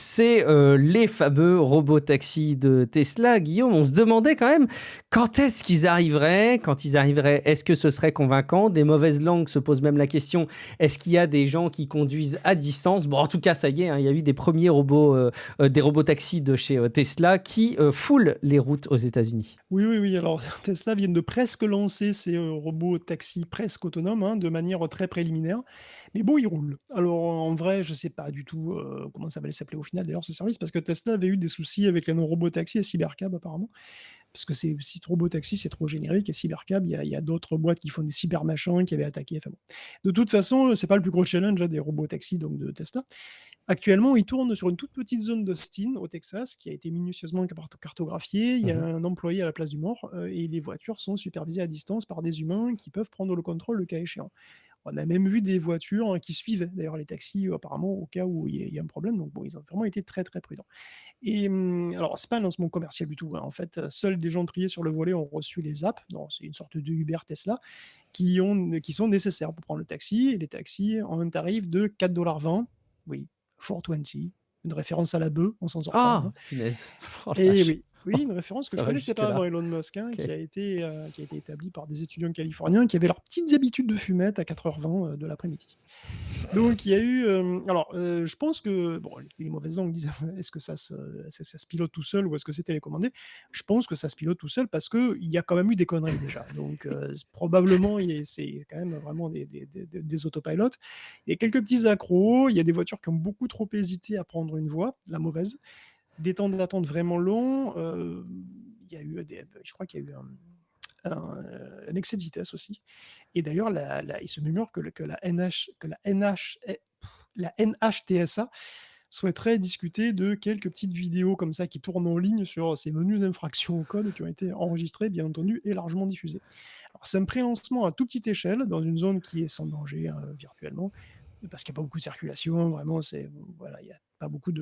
C'est, les fameux robotaxis de Tesla. Guillaume, on se demandait quand même quand est-ce qu'ils arriveraient? Quand ils arriveraient, est-ce que ce serait convaincant? Des mauvaises langues se posent même la question, est-ce qu'il y a des gens qui conduisent à distance? Bon, en tout cas, ça y est, hein, il y a eu des premiers robots, des robotaxis de chez, Tesla qui, foulent les routes aux États-Unis. Oui, oui, oui. Alors, Tesla viennent de presque lancer ces robots taxis presque autonomes, hein, de manière très préliminaire. Mais bon, ils roulent. Alors, en vrai, je sais pas du tout comment ça va s'appeler au final, d'ailleurs, ce service, parce que Tesla avait eu des soucis avec les non-robotaxis et Cybercab, apparemment. Parce que si robotaxi, c'est trop générique, et Cybercab, il y a d'autres boîtes qui font des cybermachins qui avaient attaqué. Enfin bon. De toute façon, c'est pas le plus gros challenge, hein, des robotaxis donc de Tesla. Actuellement, il tourne sur une toute petite zone d'Austin, au Texas, qui a été minutieusement cartographiée. Il y a Mmh. un employé à la place du mort, et les voitures sont supervisées à distance par des humains qui peuvent prendre le contrôle le cas échéant. On a même vu des voitures, qui suivaient d'ailleurs les taxis, apparemment au cas où il y a un problème, donc bon, ils ont vraiment été très, très prudents. Et alors c'est pas un lancement commercial du tout, hein. En fait, seuls des gens triés sur le volet ont reçu les apps, donc c'est une sorte de Uber Tesla, qui sont nécessaires pour prendre le taxi, et les taxis ont un tarif de 4,20 $. Oui, 4,20 $, une référence à la bœuf, on s'en sort pas, hein. Ah! Punaise. Oh la Et vache. oui, oui, une référence que Ça je va connaissais pas avant jusque-là. Elon Musk, hein, OK. qui a été établie par des étudiants californiens qui avaient leurs petites habitudes de fumette à 4h20 de l'après-midi. Donc il y a eu, je pense que bon, les mauvaises langues disent: «Est-ce que ça se pilote tout seul ou est-ce que c'est télécommandé?» Je pense que ça se pilote tout seul parce qu'il y a quand même eu des conneries déjà. Donc probablement c'est quand même vraiment des autopilotes. Il y a quelques petits accros, il y a des voitures qui ont beaucoup trop hésité à prendre une voie, la mauvaise. Des temps d'attente vraiment longs, il y a eu je crois qu'il y a eu un excès de vitesse aussi. Et d'ailleurs, il se murmure la NHTSA souhaiterait discuter de quelques petites vidéos comme ça qui tournent en ligne sur ces menus infractions au code qui ont été enregistrées, bien entendu, et largement diffusées. Alors, c'est un pré-lancement à toute petite échelle, dans une zone qui est sans danger, virtuellement, parce qu'il n'y a pas beaucoup de circulation, vraiment, voilà, il n'y a pas beaucoup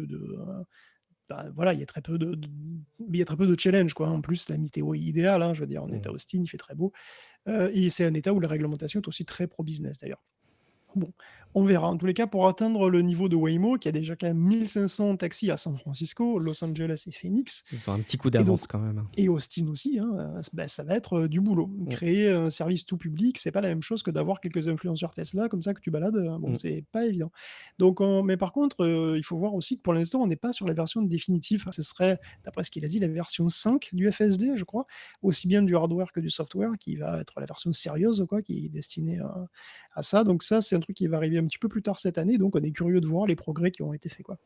bah, voilà, il y a très peu de challenge, quoi. En plus, la météo est idéale, hein, je veux dire, on est à Mmh. Austin, il fait très beau. Et c'est un État où la réglementation est aussi très pro-business d'ailleurs. Bon, on verra. En tous les cas, pour atteindre le niveau de Waymo, qui a déjà quand même 1 500 taxis à San Francisco, Los Angeles et Phoenix, Ils ont un petit coup et donc d'avance quand même, hein. et Austin aussi, hein, ça va être, du boulot. Mmh. Créer un service tout public, c'est pas la même chose que d'avoir quelques influenceurs Tesla comme ça que tu balades, bon, Mmh. c'est pas évident. Donc mais par contre, il faut voir aussi que pour l'instant, on n'est pas sur la version définitive. Ce serait, d'après ce qu'il a dit, la version 5 du FSD, je crois, aussi bien du hardware que du software, qui va être la version sérieuse, quoi, qui est destinée à ça. Donc ça, c'est un truc qui va arriver un petit peu plus tard cette année, donc on est curieux de voir les progrès qui ont été faits, quoi.